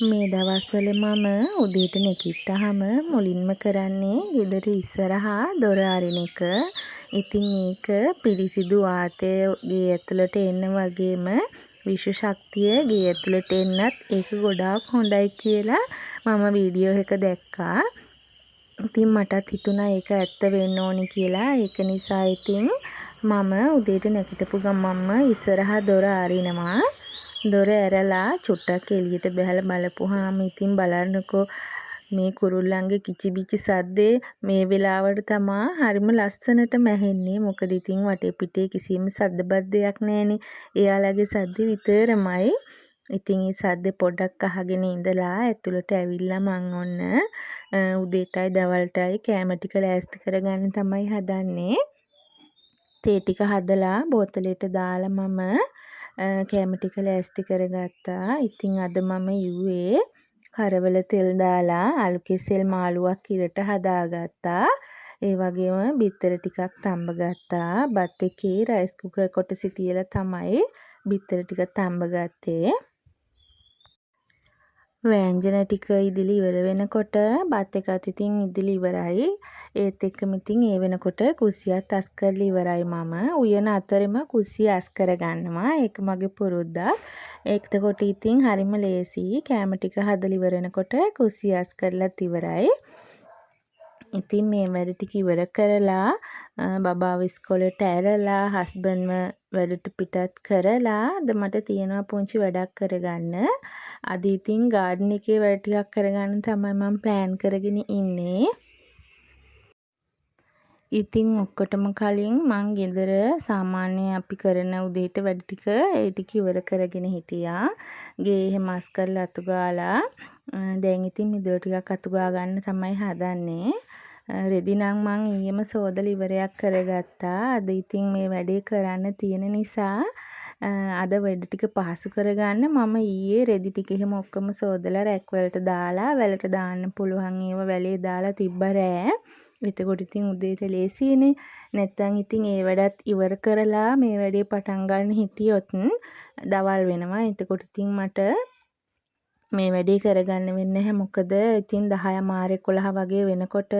මේ දවස්වල මම උදේට නැගිට්ටාම මුලින්ම කරන්නේ ගෙදර ඉස්සරහා දොර අරින එක. ඉතින් ඒක පිරිසිදු වාතය ගේ ඇතුළට එන්න වගේම විෂ ශක්තිය ගේ ඇතුළට එන්නත් ඒක ගොඩාක් හොඳයි කියලා මම වීඩියෝ එක දැක්කා. ඉතින් මටත් හිතුණා ඒක ඇත්ත වෙන්න ඕනි කියලා. ඒක නිසා ඉතින් මම උදේට නැගිටපු ගමන්ම ඉස්සරහා දොර අරිනවා. දොර ඇරලා චුට්ටක් එළියට බහලා බලපුවාම ඉතින් බලන්නකෝ මේ කුරුල්ලන්ගේ කිචිබිචි සද්දේ මේ වෙලාවට තමා හරිම ලස්සනටම ඇහෙන්නේ. මොකද ඉතින් වටේ පිටේ කිසිම සද්ද බද්දයක් නැහැනේ. එයාලගේ සද්ද විතරමයි. ඉතින් ඒ සද්ද පොඩ්ඩක් අහගෙන ඉඳලා ඇතුළට ඇවිල්ලා මං ඔන්න උදේටයි දවල්ටයි කෑම ටික ලෑස්ති කරගන්න තමයි හදන්නේ. තේ ටික හදලා බෝතලෙට දාලා මම කෑම ටික ලෑස්ති කරගත්තා. ඉතින් අද මම යුවේ කරවල තෙල් දාලා අලු කෙසෙල් මාළුවක් කිරට හදාගත්තා. ඒ වගේම බිත්තර ටිකක් තම්බ ගත්තා. බත් එකේ රයිස් කුකර් කොටසි තියලා තමයි බිත්තර ටික තම්බ ගත්තේ. වෑංජන ටික ඉදිලි ඉවර වෙනකොට බත් එකත් ඉතින් ඉදිලි ඉවරයි. ඒත් එක්කම ඉතින් ඒ වෙනකොට කුස්සියත් අස් කරලා ඉවරයි මම. උයන අතරෙම කුස්සිය අස් කරගන්නවා. ඒක මගේ පුරුද්දක්. එතකොට ඉතින් හරිම ලේසි. කෑම ටික හදලා ඉවර වෙනකොට කුස්සිය අස් කරලත් ඉවරයි. ඉතින් මේ වැඩ ටික ඉවර කරලා බබාව ඉස්කෝලේට ඇරලා හස්බන්ඩ්ව වැඩට පිටත් කරලා අද මට තියෙනවා පුංචි වැඩක් කරගන්න. අද ඉතින් ගාඩන් එකේ වැඩ ටිකක් කරගන්න තමයි මම ප්ලෑන් කරගෙන ඉන්නේ. ඉතින් ඔක්කොටම කලින් මං ගෙදර සාමාන්‍ය අපි කරන උදේට වැඩ ටික ඒ ටික ඉවර කරගෙන හිටියා. ගේ එහෙම අස් කරලා අතු ගාලා දැන් ඉතින් මිදුල ටිකක් අතු ගා ගන්න තමයි හදන්නේ. රෙදි නම් මං ඊයේම සෝදලා ඉවරයක් කරගත්තා. අද ඉතින් මේ වැඩේ කරන්න තියෙන නිසා අද වැඩ ටික පහසු කරගන්න මම ඊයේ රෙදි ටික එහෙම ඔක්කොම සෝදලා රැක් වලට දාලා වැලට දාන්න පුළුවන් ඒවා වැලේ දාලා තිබ්බ රෑ. එතකොට ඉතින් උදේට ලේසියිනේ. නැත්තම් ඉතින් ඒ වැඩත් ඉවර කරලා මේ වැඩේ පටන් ගන්න හිටියොත් දවල් වෙනවා. එතකොට ඉතින් මට මේ වැඩේ කරගන්න වෙන්නේ නැහැ. මොකද ඉතින් 10 මාර 11 වගේ වෙනකොට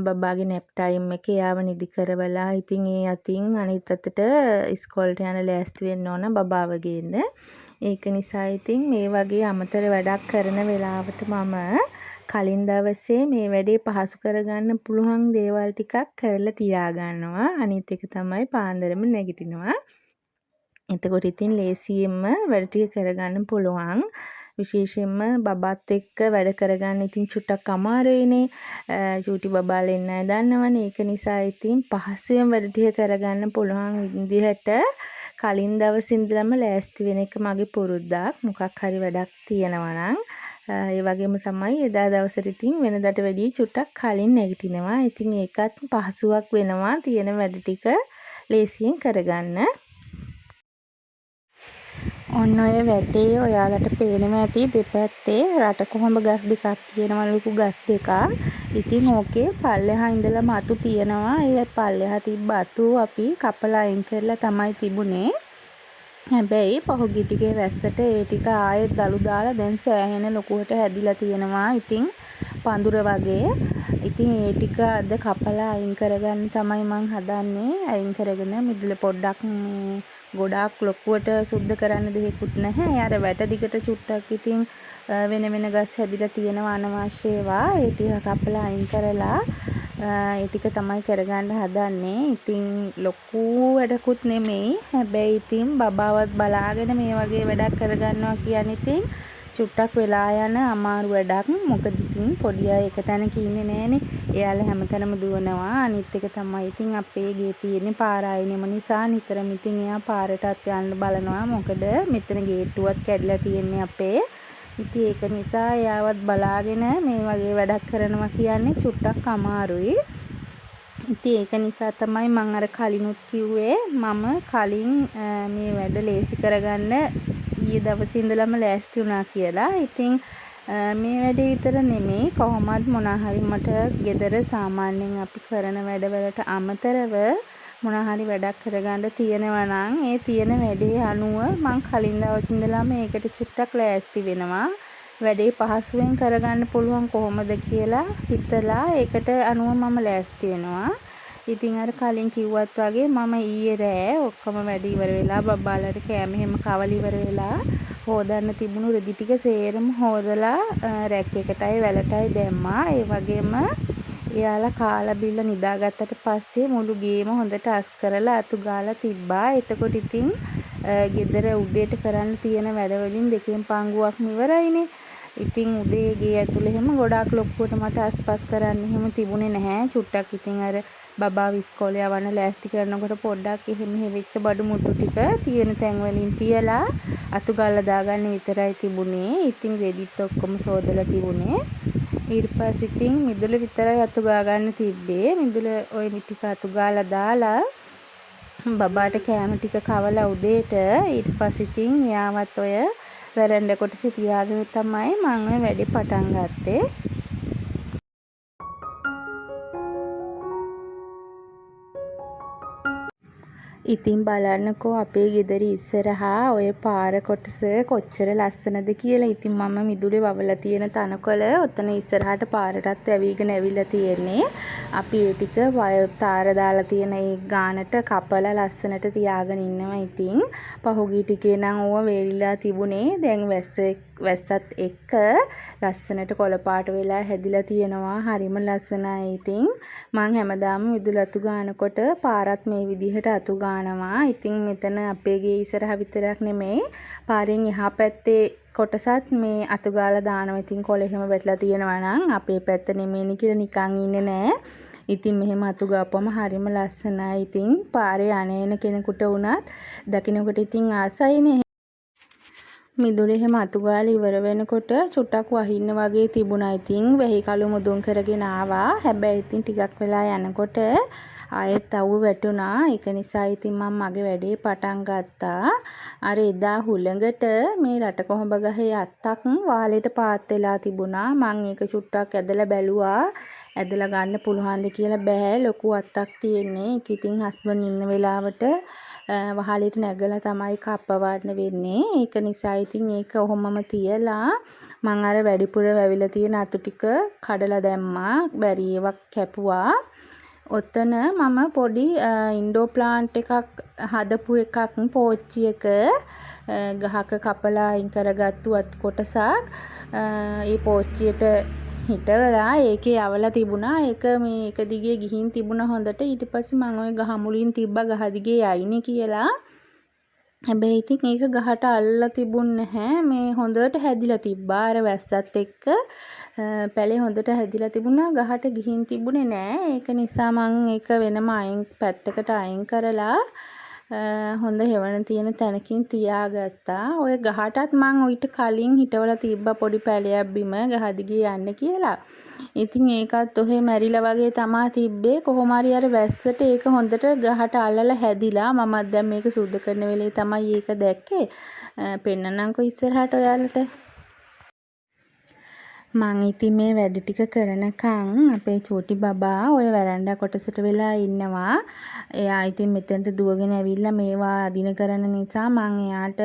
බබාගේ නැප් ටයිම් එකේ යාව නිදි කරවලා ඉතින් ඒ අතින් අනිත් අතට ඉස්කෝලේට යන ලෑස්ති වෙන්න ඕන බබාව ගේන්න. ඒක නිසා ඉතින් මේ වගේ අමතර වැඩක් කරන වෙලාවට මම කලින් දවසේ මේ වැඩේ පහසු කරගන්න පුළුවන් දේවල් ටිකක් කරලා තියාගන්නවා. අනිත් එක තමයි පාන්දරම නැගිටිනවා. එතකොට ඉතින් ලේසියෙන්ම වැඩ ටික කරගන්න පුළුවන්. විශේෂයෙන්ම බබාත් එක්ක වැඩ කරගන්න ඉතින් චුට්ටක් අමාරුයිනේ. චූටි බබාලා ඉන්න අය දන්නවනේ. ඒක නිසා ඉතින් පහසුවෙන් වැඩ ටික කරගන්න පුළුවන් විදිහට කලින් දවසේ ඉඳලම ලෑස්ති වෙන එක මගේ පුරුද්දක්. මොකක් හරි වැඩක් තියෙනවා නම් ඒ වගේම තමයි එදා දවසට ඉතින් වෙනදාට වැඩිය චුට්ටක් කලින් නැගිටිනවා. ඉතින් ඒකත් පහසුවක් වෙනවා තියෙන වැඩ ටික ලේසියෙන් කරගන්න. ඔන්න ඔය වැටේ ඔයාලට පේනවා ඇති දෙපැත්තේ රටකොහොඹ ගස් දෙකක් තියෙනවා ලොකු ගස් දෙකක්. ඉතින් ඕකේ පල්ලෙහා ඉඳලම අතු තියෙනවා. ඒ පල්ලෙහා තිබ්බ අතු අපි කපලා අයින් කරලා තමයි තිබුණේ. හැබැයි පහුගිය ටිකේ වැස්සට ඒ ටික ආයෙත් දළු දාලා දැන් සෑහෙන ලොකුවට හැදිලා තියෙනවා. ඉතින් පඳුර වගේ. ඉතින් ඒ ටික අද කපලා අයින් කරගන්න තමයි මං හදන්නේ. අයින් කරගෙන මිදුල පොඩ්ඩක් ගොඩාක් ලොකුවට සුද්ධ කරන්න දෙයක්වත් නැහැ. අර වැට දිගට චුට්ටක් ඉතින් වෙන වෙන ගස් හැදිලා තියෙනවා අනවශ්‍ය ඒවා. ඒ ටික කපලා අයින් කරලා ඒ ටික තමයි කරගන්න හදන්නේ. ඉතින් ලොකු වැඩකුත් නෙමෙයි. හැබැයි ඉතින් බබාවත් බලාගෙන මේ වගේ වැඩක් කරගන්නවා කියන්නේ ඉතින් චුට්ටක් වෙලා යන අමාරු වැඩක්. මොකද ඉතින් පොඩි අය එක තැනක ඉන්නේ නැහනේ. එයාලා හැමතැනම දුවනවා. අනිත් එක තමයි ඉතින් අපේ ගේ තියෙන්නේ පාර අයිනෙම නිසා නිතරම ඉතින් එයා පාරටත් යන්න බලනවා. මොකද මෙතන ගේට්ටුවත් කැඩලා තියෙන්නේ අපේ. ඉතින් ඒක නිසා එයාවත් බලාගෙන මේ වගේ වැඩක් කරනවා කියන්නේ චුට්ටක් අමාරුයි. ඉතින් ඒක නිසා තමයි මම අර කලිනුත් කිව්වේ මම කලින් මේ වැඩ ලේසි කරගන්න ඊයේ දවසේ ඉඳලම ලෑස්ති වුණා කියලා. ඉතින් මේ වැඩේ විතර නෙමෙයි කොහොමත් මොනවා හරි මට ගෙදර සාමාන්‍යයෙන් අපි කරන වැඩවලට අමතරව මොනවා හරි වැඩක් කරගන්න තියෙනවා නම් ඒ තියෙන වැඩේ අනුව මං කලින් දවස් ඉඳලා මේකට චුට්ටක් ලෑස්ති වෙනවා. වැඩේ පහසුවෙන් කරගන්න පුළුවන් කොහොමද කියලා හිතලා ඒකට අනුව මම ලෑස්ති වෙනවා. ඉතින් අර කලින් කිව්වත් වගේ මම ඊයේ රෑ ඔක්කොම වැඩ ඉවර වෙලා බබාලට කෑම එහෙම කවල ඉවර වෙලා හොදන්න තිබුණු රෙදි ටික සේරම හොදලා රැක් එකටයි වැලටයි දැම්මා. ඒ වගේම එයාලා කාලා බිල්ල නිදාගත්තට පස්සේ මුළු ගේම හොඳට අස් කරලා අතු ගාලා තිබ්බා. එතකොට ඉතින් ගෙදර උදේට කරන්න තියෙන වැඩවලින් දෙකෙන් පංගුවක්ම ඉවරයිනේ. ඉතින් උදේ ගේ ඇතුළේ එහෙම ගොඩාක් ලොකුවට මට අස්පස් කරන්න එහෙම තිබුණේ නැහැ. චුට්ටක් ඉතින් අර බබාව ඉස්කෝලේ යවන්න ලෑස්ති කරනකොට පොඩ්ඩක් එහෙම වෙච්ච බඩු මුට්ටු ටික තියෙන තැන් වලින් තියලා අතු ගාලා දාගන්න විතරයි තිබුණේ. ඉතින් රෙදිත් ඔක්කොම සෝදලා තිබුණේ. ඊට පස්සේ ඉතින් මිදුල විතරයි අතු ගා ගන්න තිබ්බේ. මිදුල ওই ටික අතු ගාලා දාලා බබාට කෑම ටික කවලා උදේට ඊට පස්සේ ඉතින් එයාවත් ඔය වැරෙන්ඩ කොටසේ තියාගෙන තමයි මම ඔය වැඩේ පටන් ගත්තේ. ඉතින් බලන්නකෝ අපේ ගෙදර ඉස්සරහා ඔය පාර කොටස කොච්චර ලස්සනද කියලා. ඉතින් මම මිදුලේ වවලා තියෙන තනකොළ ඔතන ඉස්සරහට පාරටත් ඇවිගෙන ඇවිල්ලා තියෙන්නේ. අපි ඒ ටික තාර දාලා තියෙන ඒ ගානට කපලා ලස්සනට තියාගෙන ඉන්නවා. ඉතින් පහුගිය ටිකේ නම් ඕව වේලිලා තිබුණේ. දැන් වැස්සත් එක්ක ලස්සනට කොළ පාට වෙලා හැදිලා තියෙනවා. හරිම ලස්සනයි. ඉතින් මං හැමදාම මිදුල අතු ගන්නකොට පාරත් මේ විදිහට අතු ගන්නවා. ඉතින් මෙතන අපේ ගේ ඉස්සරහ විතරක් නෙමෙයි පාරෙන් එහා පැත්තේ කොටසත් මේ අතු ගාලා දානවා. ඉතින් කොළ එහෙම වැටලා තියෙනවා නම් අපේ පැත්ත නෙමෙයිනි කියලා නිකන් ඉන්නේ නෑ. ඉතින් මෙහෙම අතු ගාපුවම හරිම ලස්සනයි. ඉතින් පාරේ අනේන කෙනෙකුට වුණත් දකින්නකොට ඉතින් ආසයිනේ. මිදුලේ එහෙම අතු ගාලා ඉවර වෙනකොට චුට්ටක් වහින්න වගේ තිබුණා. ඉතින් වෙහි කළු මුදුන් කරගෙන ආවා. හැබැයි ඉතින් ටිකක් වෙලා යනකොට ආයෙත් අවු වැටුණා. ඒක නිසා ඉතින් මම මගේ වැඩේ පටන් ගත්තා. අර එදා හුළඟට මේ රටකොහොඹ ගහේ අත්තක් වාලෙට පාත් වෙලා තිබුණා. මම ඒක චුට්ටක් ඇදලා බැලුවා. ඇදලා ගන්න පුළුවන්ද කියලා බෑ. ලොකු අත්තක් තියෙන්නේ. ඒක ඉතින් හස්බන්ඩ් ඉන්න වෙලාවට වහලෙට නැගලා තමයි කප්පවන්න වෙන්නේ. ඒක නිසා ඉතින් ඒක ඔහොමම තියලා මං අර වැඩිපුර වැවිලා තියෙන අතු ටික කඩලා දැම්මා. බැරි ඒවා කැපුවා. ඔතන මම පොඩි ඉන්ඩෝ ප්ලාන්ට් එකක් හදපු එකක් පෝච්චියක ගහක කපලා අයින් කරගත්තු අත් කොටසක් ඒ පෝච්චියට හිටවලා ඒකේ යවලා තිබුණා. ඒක මේක දිගේ ගිහින් තිබුණා හොඳට. ඊට පස්සේ මම ওই ගහ මුලින් තිබ්බ ගහ දිගේ යයිනේ කියලා. හැබැයි ඉතින් ඒක ගහට අල්ලලා තිබුණ නැහැ. මේ හොඳට හැදිලා තිබ්බා. අර වැස්සත් එක්ක පැලේ හොඳට හැදිලා තිබුණා. ගහට ගිහින් තිබුණේ නැහැ. ඒක නිසා මම ඒක වෙනම පැත්තකට අයින් කරලා හොඳ හෙවණ තියෙන තැනකින් තියාගත්තා. ඔය ගහටත් මං ඊට කලින් හිටවලා තිබ්බා පොඩි පැලයක් බිම ගහ දිගේ යන්න කියලා. ඉතින් ඒකත් ඔහෙ මැරිලා වගේ තමා තිබ්බේ. කොහොම හරි අර වැස්සට ඒක හොඳට ගහට අල්ලලා හැදිලා මමත් දැන් මේක සුද්ධ කරන වෙලේ තමයි ඒක දැක්කේ. පෙන්නන්නම්කෝ ඉස්සරහට ඔයාලට. මං ඉතින් මේ වැඩ ටික කරනකම් අපේ චූටි බබා ඔය වරන්ඩා කොටසට වෙලා ඉන්නවා. එයා ඉතින් මෙතනට දුවගෙන ඇවිල්ලා මේවා අදින කරන නිසා මං එයාට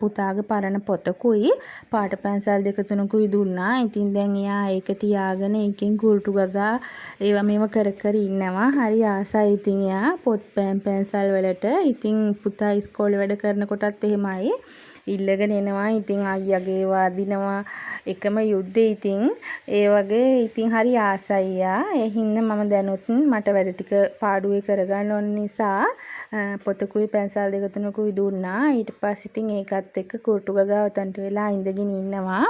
පුතාගේ පරණ පොතකුයි පාට පැන්සල් දෙක තුනකුයි දුන්නා. ඉතින් දැන් එයා ඒක තියාගෙන ඒකෙන් කුරුටු ගගා ඒවා මේව කර කර ඉන්නවා. හරි ආසයි ඉතින් එයා පොත් පැන්සල් වලට. ඉතින් පුතා ඉස්කෝලේ වැඩ කරනකොටත් එහෙමයි. ඉල්ලගෙන එනවා. ඉතින් අයියාගේ වදිනවා එකම යුද්ධේ. ඉතින් ඒ වගේ ඉතින් හරි ආසයි යා. ඒ හින්දා මම දැනුත් මට වැඩ ටික පාඩුවේ කරගන්න ඕන නිසා පොතකුයි පැන්සල් දෙක තුනකුයි දුන්නා. ඊට පස්සේ ඉතින් ඒකත් එක්ක කුරුටු ගගා උතන්ට වෙලා ඉඳගෙන ඉන්නවා.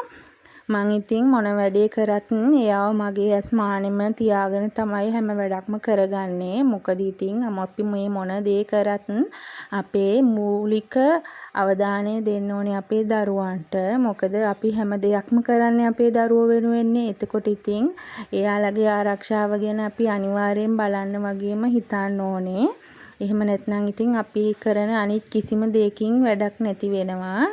මං ඉතින් මොන වැඩේ කරත් එයාව මගේ ඇස්මානෙම තියාගෙන තමයි හැම වැඩක්ම කරගන්නේ. මොකද ඉතින් අපි මේ මොන දේ කරත් අපේ මූලික අවධානය දෙන්න ඕනේ අපේ දරුවන්ට. මොකද අපි හැම දෙයක්ම කරන්නේ අපේ දරුවෝ වෙනුවෙන්නේ. එතකොට ඉතින් එයාලගේ ආරක්ෂාව ගැන අපි අනිවාර්යෙන් බලන්න වගේම හිතන්න ඕනේ. එහෙම නැත්නම් ඉතින් අපි කරන අනිත් කිසිම දෙයකින් වැඩක් නැති වෙනවා.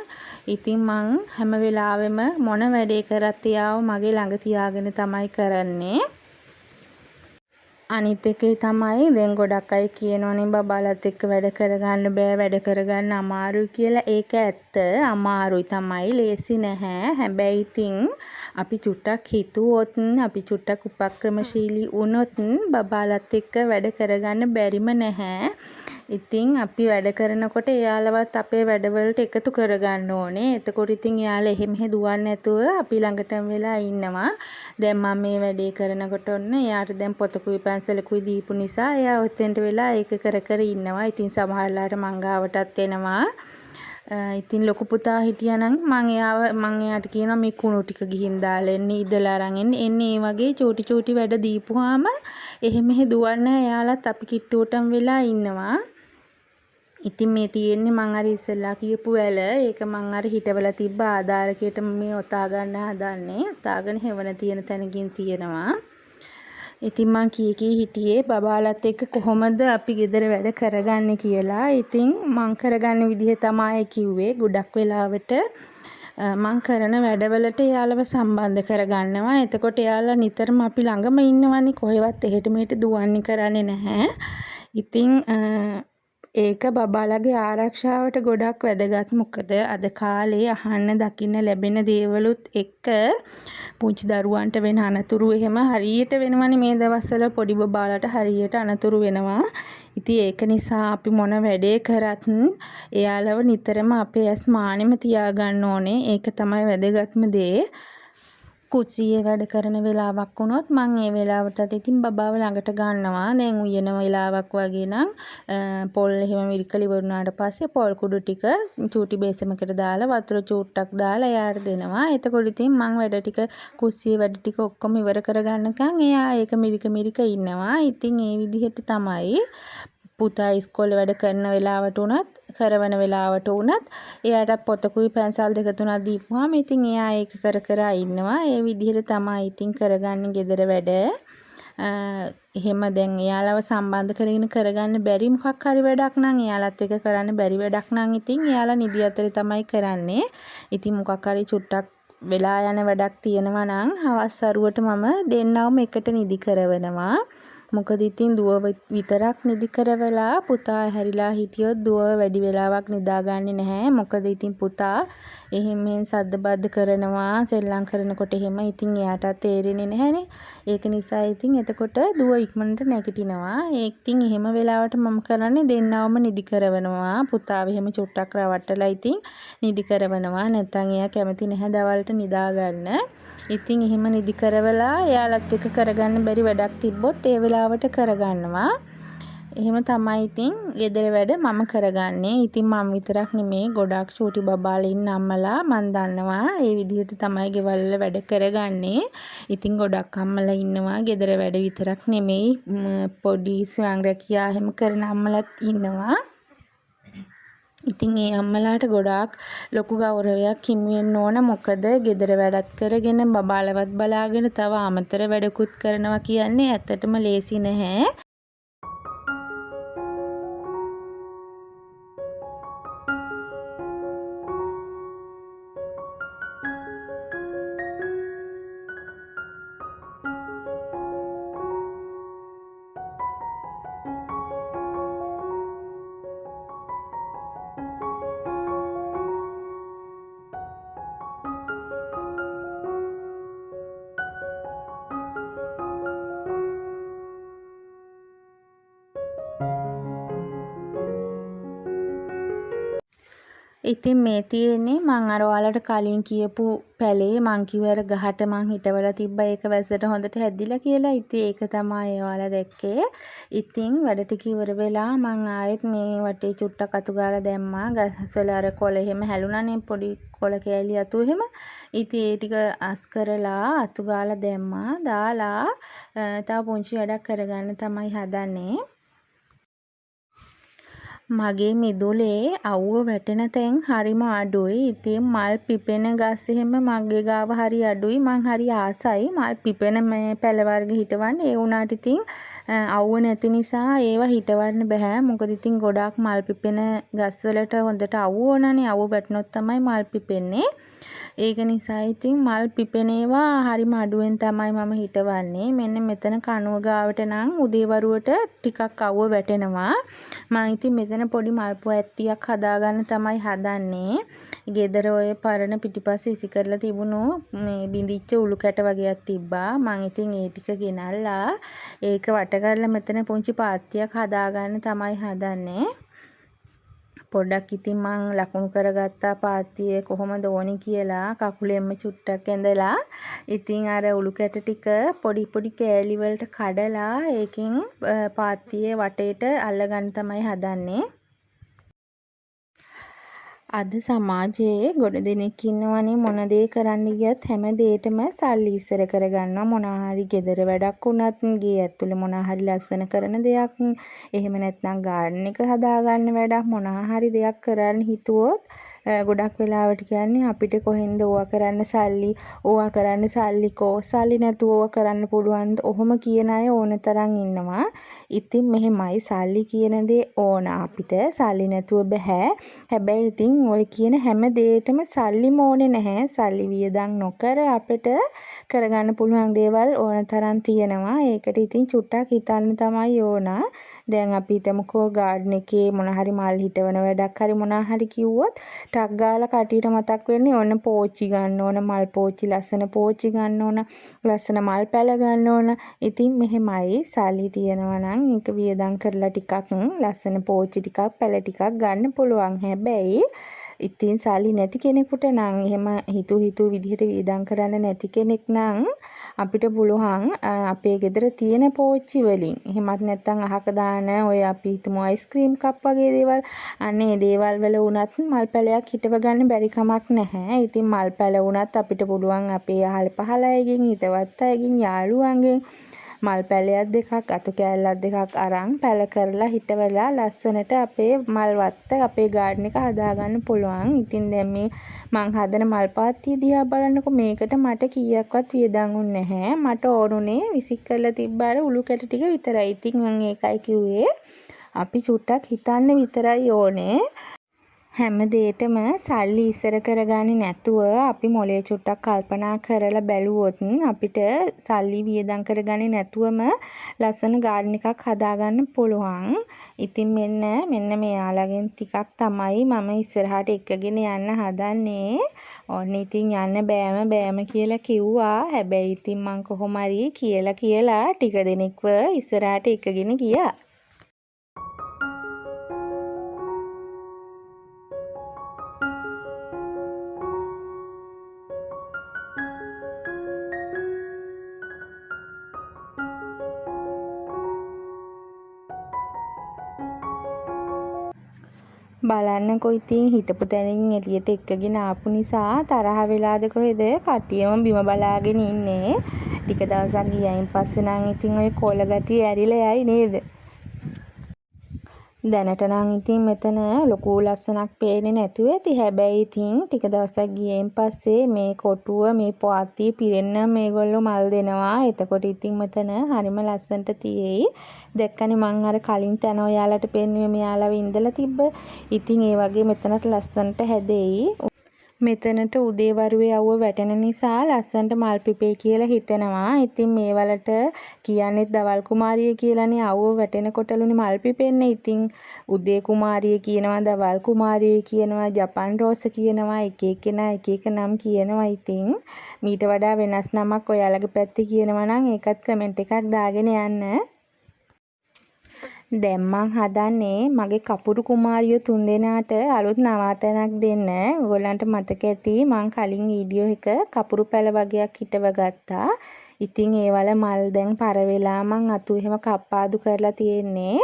ඉතින් මං හැම වෙලාවෙම මොන වැඩේ කරත් එයාව මගේ ළඟ තියාගෙන තමයි කරන්නේ. අනිත් එකේ තමයි දැන් ගොඩක් අය කියනවනේ බබාලත් එක්ක වැඩ කරගන්න බෑ වැඩ කරගන්න අමාරුයි කියලා. ඒක ඇත්ත. අමාරුයි තමයි. ලේසි නැහැ. හැබැයි ඉතින් අපි චුට්ටක් හිතුවොත් අපි චුට්ටක් උපක්‍රමශීලී වුණොත් බබාලත් එක්ක වැඩ කරගන්න බැරිම නැහැ. ඉතින් අපි වැඩ කරනකොට එයාලවත් අපේ වැඩවලට එකතු කරගන්න ඕනේ. එතකොට ඉතින් එයාලා එහෙ මෙහෙ දුවන්නේ නැතුව අපි ළඟටම වෙලා ඉන්නවා. දැන් මම මේ වැඩේ කරනකොට ඔන්න එයාට දැන් පොතකුයි පැන්සලකුයි දීපු නිසා එයා ඔතෙන්ට වෙලා ඒක කර කර ඉන්නවා. ඉතින් සමහරලාට මං ගාවටත් එනවා. ඉතින් ලොකු පුතා හිටියානම් මං එයාට කියනවා මේ කුණු ටික ගිහින් දාලා එන්න ඉදලා අරන් එන්නේ ඒ වගේ චූටි වැඩ දීපුවාම එහෙ මෙහෙ දුවන්න එයාලත් අපි කිට්ටුවටම වෙලා ඉන්නවා. ඉතින් මේ තියෙන්නේ මං අර ඉස්සෙල්ලා කියපු වැල. ඒක මං අර හිටවලා තිබ්බ ආධාරකයට මේ ඔතා ගන්න හදන්නේ. ඔතාගෙන හෙවණ තියෙන තැනකින් තියෙනවා. ඉතින් මං කී හිටියේ බබාලත් එක්ක කොහොමද අපි ගෙදර වැඩ කරගන්නේ කියලා. ඉතින් මං කරගන්න විදිහ තමයි කිව්වේ. ගොඩක් වෙලාවට මං කරන වැඩවලට එයාලව සම්බන්ධ කරගන්නවා. එතකොට එයාලා නිතරම අපි ළඟම ඉන්නවනේ. කොහෙවත් එහෙට මෙහෙට දුවන්නේ කරන්නේ නැහැ. ඉතින් ඒක බබාලගේ ආරක්ෂාවට ගොඩක් වැදගත්. මොකද අද කාලේ අහන්න දකින්න ලැබෙන දේවලුත් එක්ක පුංචි දරුවන්ට වෙන අනතුරු එහෙම හරියට වෙනවනේ මේ දවස්වල පොඩි බබාලට හරියට අනතුරු වෙනවා. ඉතින් ඒක නිසා අපි මොන වැඩේ කරත් එයාලව නිතරම අපේ ඇස් මානෙම තියාගන්න ඕනේ. ඒක තමයි වැදගත්ම දේ. කුස්සියේ වැඩ කරන වෙලාවක් වුණොත් මං ඒ වෙලාවටත් ඉතින් බබාව ළඟට ගන්නවා. දැන් උයන වෙලාවක් වගේ නම් පොල් එහෙම මිරිකලි වුණාට පස්සේ පොල් කුඩු ටික චූටි බේසමකට දාලා වතුර චූට්ටක් දාලා එයාට දෙනවා. එතකොට ඉතින් මං වැඩ ටික කුස්සියේ වැඩ ටික ඔක්කොම ඉවර කරගන්නකම් එයා ඒක මිරික ඉන්නවා. ඉතින් ඒ විදිහට තමයි පුතා ඉස්කෝලේ වැඩ කරන වෙලාවට උනත් කරවන වෙලාවට උනත් එයාට පොතකුයි පැන්සල් දෙක තුනක් දීපුවාම ඉතින් එයා ඒක කර කර ඉන්නවා. ඒ විදිහට තමයි ඉතින් කරගන්නේ ගෙදර වැඩ. එහෙම දැන් එයාලව සම්බන්ධ කරගෙන කරගන්න බැරි මොකක් හරි වැඩක් නම් එයාලත් එක කරන්න බැරි වැඩක් නම් ඉතින් එයාලා නිදි අතරේ තමයි කරන්නේ. ඉතින් මොකක් හරි චුට්ටක් වෙලා යන වැඩක් තියෙනවා නම් හවස් අරුවට මම දෙන්නවම එකට නිදි කරවනවා. මොකද ඉතින් දුව විතරක් නිදි කරවලා පුතා හැරිලා හිටියොත් දුව වැඩි වෙලාවක් නිදාගන්නේ නැහැ. මොකද ඉතින් පුතා එහෙම සද්ද බද්ද කරනවා සෙල්ලම් කරනකොට එහෙම ඉතින් එයාට තේරෙන්නේ නැහැනේ. ඒක නිසා ඉතින් එතකොට දුව ඉක්මනට නැගිටිනවා. ඒක ඉතින් එහෙම වෙලාවට මම කරන්නේ දෙන්නවම නිදි කරවනවා. පුතාව එහෙම චුට්ටක් රවට්ටලා ඉතින් නිදි කරවනවා. නැත්නම් එයා කැමති නැහැ දවල්ට නිදාගන්න. ඉතින් එහෙම නිදි කරවලා එයාලත් එක්ක කරගන්න බැරි වැඩක් තිබ්බොත් ඒ වෙලාවට කරගන්නවා. එහෙම තමයි ඉතින් ගෙදර වැඩ මම කරගන්නේ. ඉතින් මම විතරක් නෙමේ ගොඩක් චූටි බබාලා ඉන්න අම්මලා මන් දන්නවා ඒ විදිහට තමයි ගෙවල් වල වැඩ කරගන්නේ. ඉතින් ගොඩක් අම්මලා ඉන්නවා ගෙදර වැඩ විතරක් නෙමෙයි පොඩි ස්වයං රැකියා එහෙම කරන අම්මලාත් ඉන්නවා. ඉතින් ඒ අම්මලාට ගොඩාක් ලොකු ගෞරවයක් හිමි වෙන්න ඕන. මොකද ගෙදර වැඩත් කරගෙන බබාලවත් බලාගෙන තව අමතර වැඩකුත් කරනවා කියන්නේ ඇත්තටම ලේසි නැහැ. ඉතින් මේ තියෙන්නේ මං අර ඔයාලට කලින් කියපු පැලේ මං කිව්ව අර ගහට මං හිටවලා තිබ්බා ඒක වැස්සට හොඳට හැදිලා කියලා. ඉතින් ඒක තමයි ඔයාලා දැක්කේ. ඉතින් වැඩ ටික ඉවර වෙලා මං ආයෙත් මේ වටේ චුට්ටක් අතු ගාලා දැම්මා. ගස්වල අර කොළ එහෙම හැලුණානේ පොඩි කොළ කෑලි අතු එහෙම. ඉතින් ඒ ටික අස් කරලා අතු ගාලා දැම්මා. දාලා තව පුංචි වැඩක් කරගන්න තමයි හදන්නේ. මගේ මිදුලේ අවුව වැටෙන තැන් හරිම අඩුයි. ඉතින් මල් පිපෙන ගස් එහෙම මගේ ගාව හරි අඩුයි. මං හරි ආසයි මල් පිපෙන මේ පැල වර්ග හිටවන්න. ඒ වුණාට ඉතින් අවුව නැති නිසා ඒවා හිටවන්න බෑ. මොකද ඉතින් ගොඩාක් මල් පිපෙන ගස් වලට හොඳට අවුව ඕනනේ. අවුව වැටුනොත් තමයි මල් පිපෙන්නේ. ඒක නිසා ඉතින් මල් පිපෙන ඒවා හරිම අඩුවෙන් තමයි මම හිටවන්නේ. මෙන්න මෙතන කණුව ගාවට නම් උදේවරුවට ටිකක් අවුව වැටෙනවා. මම ඉතින් මෙතන පොඩි මල් පොඇත්තියක් හදාගන්න තමයි හදන්නේ. ගෙදර ඔය පරණ පිටිපස්ස විසි කරලා තිබුණු මේ බිඳිච්ච උළු කැට වගේක් තිබ්බා. මම ඉතින් ඒ ටික ගෙනල්ලා ඒක වට කරලා මෙතන පුංචි පාත්තියක් හදාගන්න තමයි හදන්නේ. පොඩ්ඩක් ඉතින් මං ලකුණු කරගත්තා පාත්තියේ කොහොමද ඕනි කියලා කකුලෙන්ම චුට්ටක් ඇඳලා ඉතින් අර උළු කැට ටික පොඩි පොඩි කෑලි වලට කඩලා ඒකෙන් පාත්තියේ වටේට අල්ලගන්න තමයි හදන්නේ. අද සමාජයේ ගොඩ දෙනෙක් ඉන්නවනේ මොන දේ කරන්න ගියත් හැම දෙයකටම සල්ලි ඉස්සර කරගන්නවා. මොනවා හරි ගෙදර වැඩක් වුණත් ගේ ඇතුලේ මොනවා හරි ලස්සන කරන දෙයක් එහෙම නැත්නම් ගාඩන් එක හදාගන්න වැඩක් මොනවා හරි දෙයක් කරන්න හිතුවොත් ගොඩක් වෙලාවට කියන්නේ අපිට කොහෙන්ද ඕවා කරන්න සල්ලි ඕවා කරන්න සල්ලිකෝ සල්ලි නැතුව ඕවා කරන්න පුළුවන්ද ඔහොම කියන අය ඕන තරම් ඉන්නවා. ඉතින් මෙහෙමයි සල්ලි කියන දේ ඕන අපිට සල්ලි නැතුව බෑ. හැබැයි ඉතින් ඔය කියන හැම දෙයකටම සල්ලිම ඕනේ නැහැ. සල්ලි වියදම් නොකර අපිට කරගන්න පුළුවන් දේවල් ඕන තරම් තියෙනවා. ඒකට ඉතින් චුට්ටක් හිතන්න තමයි ඕන. දැන් අපි හිතමුකෝ ගාඩන් එකේ මොන හරි මල් හිටවන වැඩක් හරි මොනවා හරි කිව්වොත් ටක් ගාලා කටියට මතක් වෙන්නේ ඕන පෝච්චි ගන්න ඕන මල් පෝච්චි ලස්සන පෝච්චි ගන්න ඕන ලස්සන මල් පැල ගන්න ඕන. ඉතින් මෙහෙමයි සල්ලි තියෙනවා නම් ඒක වියදම් කරලා ටිකක් ලස්සන පෝච්චි ටිකක් පැල ටිකක් ගන්න පුළුවන්. හැබැයි ඉතින් සල්ලි නැති කෙනෙකුට නම් එහෙම හිතු විදිහට වියදම් කරන්න නැති කෙනෙක් නම් අපිට පුළුවන් අපේ ගෙදර තියෙන පෝච්චි වලින් එහෙමත් නැත්නම් අහක දාන ඔය අපි හිතමු අයිස්ක්‍රීම් කප් වගේ දේවල් අනේ දේවල් වල වුණත් මල් පැලයක් හිටව ගන්න බැරි කමක් නැහැ. ඉතින් මල් පැල වුණත් අපිට පුළුවන් අපේ අහල පහල අයගෙන් හිතවත් අයගෙන් යාළුවන්ගෙන් මල් පැලයක් දෙකක් අතු කෑල්ලක් දෙකක් අරන් පැල කරලා හිටවලා ලස්සනට අපේ මල් වත්ත අපේ ගාඩන් එක හදාගන්න පුළුවන්. ඉතින් දැන් මේ මං හදන මල් පාත්තිය දිහා බලන්නකො මේකට මට කීයක්වත් වියදම් වුනේ නැහැ. මට ඕනුනේ විසික් කරලා තිබ්බ අර උළු කැට ටික විතරයි. ඉතින් මං ඒකයි කිව්වේ අපි චුට්ටක් හිතන්න විතරයි ඕනේ. හැම දෙයකටම සල්ලි ඉස්සර කරගන්නේ නැතුව අපි මොලේ චුට්ටක් කල්පනා කරලා බැලුවොත් අපිට සල්ලි වියදම් කරගන්නේ නැතුවම ලස්සන ගාඩන් එකක් හදාගන්න පුළුවන්. ඉතින් මෙන්න මෙයාලගෙන් ටිකක් තමයි මම ඉස්සරහට එක්කගෙන යන්න හදන්නේ. ඔන්න ඉතින් යන්න බෑම කියලා කිව්වා. හැබැයි ඉතින් මං කොහොම හරි කියලා ටික දෙනෙක්ව ඉස්සරහට එක්කගෙන ගියා. බලන්නකො ඉතින් හිටපු තැනින් එළියට එක්කගෙන ආපු නිසා තරහ වෙලාද කොහෙද කට්ටියම බිම බලාගෙන ඉන්නේ. ටික දවසක් ගියයින් පස්සේ නම් ඉතින් ඔය කොළ ගතිය ඇරිලා යයි නේද? දැනට නම් ඉතින් මෙතන ලොකු ලස්සනක් පේන්නේ නැතුව ඇති. හැබැයි ඉතින් ටික දවසක් ගියයින් පස්සේ මේ කොටුව මේ පාත්තිය පිරෙන්න මේගොල්ලෝ මල් දෙනවා. එතකොට ඉතින් මෙතන හරිම ලස්සනට තියෙයි. දැක්කනේ මං අර කලින් තැන ඔයාලට පෙන්නුවේ මෙයාලව ඉඳලා තිබ්බ. ඉතින් ඒ වගේ මෙතනට ලස්සනට හැදෙයි. මෙතනට උදේවරුේ අවුව වැටෙන නිසා ලස්සනට මල් පිපේ කියලා හිතෙනවා. ඉතින් මේ වලට කියන්නේ දවල් කුමාරිය කියලානේ අවුව වැටෙනකොටලුනේ මල් පිපෙන්නේ. ඉතින් උදේ කුමාරිය කියනවා, දවල් කුමාරිය කියනවා, ජපන් රෝස කියනවා, එක එක නම් කියනවා. ඉතින් මීට වඩා වෙනස් නමක් ඔයාලගේ පැත්තේ කියනවා නම් ඒකත් කමෙන්ට් එකක් දාගෙන යන්න. දැන් මං හදන්නේ මගේ කපුරු කුමාරියෝ 3 දෙනාට අලුත් නවාතැනක් දෙන්න. ඔයගොල්ලන්ට මතක ඇති මං කලින් වීඩියෝ එක කපුරු පැල වගේක් හිටව ගත්තා. ඉතින් ඒ වල මල් දැන් පර වෙලා මං අතු එහෙම කප්පාදු කරලා තියෙන්නේ.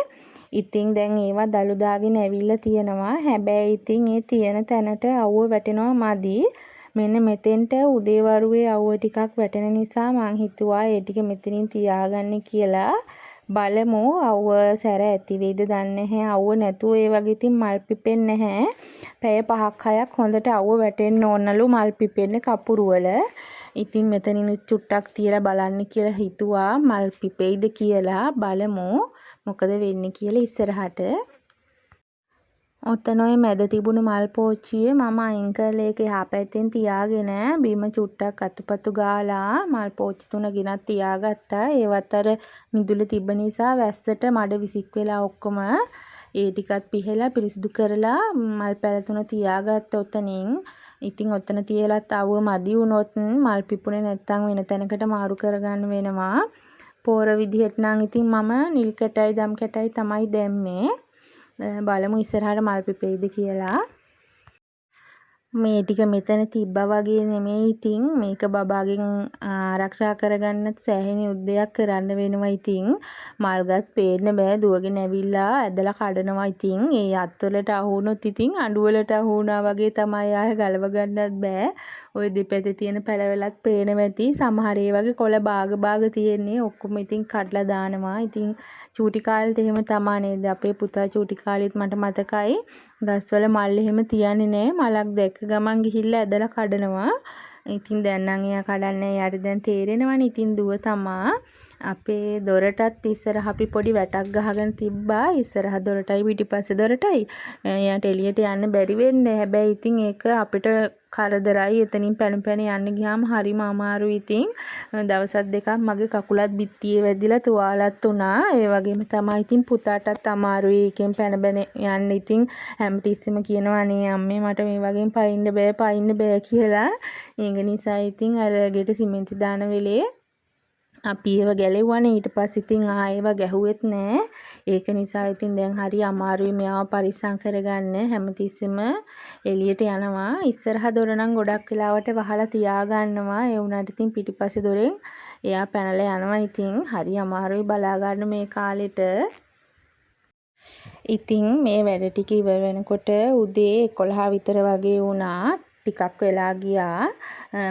ඉතින් දැන් ඒවා දළු දාගෙන ඇවිල්ලා තියෙනවා. හැබැයි ඉතින් ඒ තියෙන තැනට අවුව වැටෙනවා මදි. මෙන්න මෙතෙන්ට උදේවරුේ අවුව ටිකක් වැටෙන නිසා මං හිතුවා ඒ ටික මෙතනින් තියාගන්න කියලා. බලමු අවුව සැර ඇති වෙයිද දන්නේ නැහැ. අවුව නැතුව ඒ වගේ ඉතින් මල් පිපෙන්නේ නැහැ. පැය 5ක් 6ක් හොඳට අවුව වැටෙන්න ඕනලු මල් පිපෙන්න කපුරු වල. ඉතින් මෙතනිනුත් චුට්ටක් තියලා බලන්න කියලා හිතුවා මල් පිපෙයිද කියලා. බලමු මොකද වෙන්නේ කියලා ඉස්සරහට. ඔතන ඔය මැද තිබුණු මල් පෝච්චිය මම අයින් කරලා ඒක එහා පැත්තෙන් තියාගෙන බිම චුට්ටක් අතුපතු ගාලා මල් පෝච්චි 3 ගෙනත් තියාගත්තා. ඒවත් අර මිදුල තිබ්බ නිසා වැස්සට මඩ විසික් වෙලා ඔක්කොම ඒ ටිකත් පිහලා පිරිසිදු කරලා මල් පැල 3 තියාගත්ත ඔතනින්. ඉතින් ඔතන තියලත් අවුව මදි වුණොත් මල් පිපුණේ නැත්තම් වෙන තැනකට මාරු කරගන්න වෙනවා. පෝර විදිහට නම් ඉතින් මම නිල් කැටයි දම් කැටයි තමයි දැම්මේ. බලමු ඉස්සරහට මල් පිපෙයිද කියලා. මේ ටික මෙතන තිබ්බා වගේ නෙමෙයි ඉතින් මේක බබාගෙන් ආරක්ෂා කරගන්නත් සෑහෙන යුද්ධයක් කරන්න වෙනවා ඉතින්. මල් ගස් පේන්න බෑ දුවගෙන ඇවිල්ලා ඇදලා කඩනවා ඉතින්. ඒ අත්වලට අහු වුණොත් ඉතින් අඬු වලට අහු වුණා වගේ තමයි ආයෙ ගලව ගන්නත් බෑ. ওই දෙපැත්තේ තියෙන පැලවලත් පේනවා ඇති. සමහර ඒ වගේ කොළ බාග තියෙන්නේ ඔක්කොම ඉතින් කඩලා දානවා. ඉතින් චූටි කාලේට එහෙම තමා නේද අපේ පුතා චූටි කාලෙත් මට මතකයි. ගස්වල මල් එහෙම තියන්නේ නැහැ. මලක් දැක්ක ගමන් ගිහිල්ලා ඇදලා කඩනවා. ඉතින් දැන් නම් එයා කඩන්නේ යාට දැන් තේරෙනවනේ. ඉතින් දුව තමා අපේ දොරටත් ඉස්සරහ අපි පොඩි වැටක් ගහගෙන තිබ්බා. ඉස්සරහ දොරටයි පිටිපස්සේ දොරටයි. එයාට එළියට යන්න බැරි වෙන්නේ. හැබැයි ඉතින් ඒක අපිට කරදරයි. එතනින් පැන යන්න ගියාම හරිම අමාරුයි ඉතින්. දවස් දෙකක් මගේ කකුලත් බිත්තියේ වැදිලා තුවාලත් වුණා. ඒ වගේම තමයි ඉතින් පුතාටත් අමාරුයි. එකෙන් පැන යන්න ඉතින් හැමතිස්සෙම කියනවා අනේ අම්මේ මට මේ වගේම පයින්න බෑ කියලා. ඒක නිසා ඉතින් අර ගෙට සිමෙන්ති දාන වෙලේ අපි ඒව ගැලෙව්වනේ. ඊට පස්සේ ඉතින් ආයෙව ගැහුවෙත් නෑ. ඒක නිසා ඉතින් දැන් හරි අමාරුයි මෙයාව පරිස්සම් කරගන්න. හැමතිස්සෙම එළියට යනවා. ඉස්සරහ දොර නම් ගොඩක් වෙලාවට වහලා තියාගන්නවා. ඒ වුණාට ඉතින් පිටිපස්සේ දොරෙන් එයා පැනලා යනවා. ඉතින් හරි අමාරුයි බලා ගන්න මේ කාලෙට. ඉතින් මේ වැඩ ටික ඉවර වෙනකොට උදේ 11 විතර වගේ වුණා. ටිකක් වෙලා ගියා.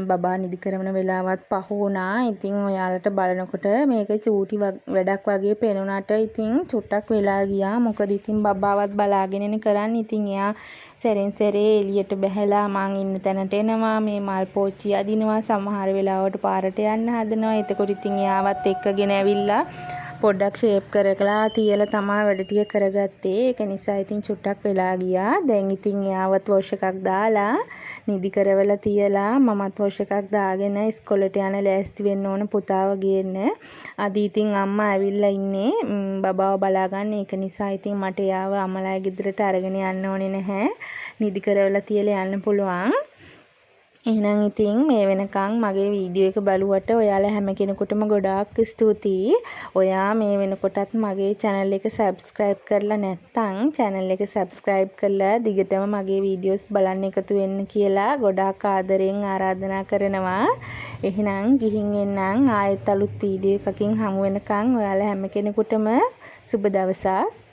බබා නිදි කරන වෙලාවත් පහ වුණා. ඉතින් ඔයාලට බලනකොට මේක චූටි වැඩක් වගේ පේනුණාට ඉතින් චුට්ටක් වෙලා ගියා. මොකද ඉතින් බබාවත් බලාගෙනනේ කරන්නේ. ඉතින් එයා සැරෙන් සැරේ එළියට බැහැලා මං ඉන්න තැනට එනවා. මේ මල් පෝච්චි අදිනවා. සමහර වෙලාවට පාරට යන්න හදනවා. එතකොට ඉතින් එයාවත් එක්කගෙන ඇවිල්ලා පොඩ්ඩක් ෂේප් කරලා තියලා තමයි වැඩ ටික කරගත්තේ. ඒක නිසා ඉතින් චුට්ටක් වෙලා ගියා. දැන් ඉතින් එයාවත් වොෂ් එකක් දාලා නිදි කරවලා තියලා මමත් වොෂ් එකක් දාගෙන ඉස්කෝලේට යන ලෑස්ති වෙන්න ඕන පුතාව ගේන්න. අද ඉතින් අම්මා ඇවිල්ලා ඉන්නේ බබාව බලාගන්න. ඒක නිසා ඉතින් මට එයාව අම්මලාගේ ගෙදරට අරගෙන යන්න ඕනේ නැහැ. නිදි කරවලා තියලා යන්න පුළුවන්. එහෙනම් ඉතින් මේ වෙනකන් මගේ වීඩියෝ එක බලුවට ඔයාලා හැම කෙනෙකුටම ගොඩාක් ස්තුතියි. ඔයා මේ වෙනකොටත් මගේ channel එක subscribe කරලා නැත්නම් channel එක subscribe කරලා දිගටම මගේ වීඩියෝස් බලන්න එකතු වෙන්න කියලා ගොඩාක් ආදරෙන් ආරාධනා කරනවා. එහෙනම් ගිහින් එන්නම් ආයෙත් අලුත් වීඩියෝ එකකින් හමු වෙනකන් ඔයාලා හැම කෙනෙකුටම සුබ දවසක්.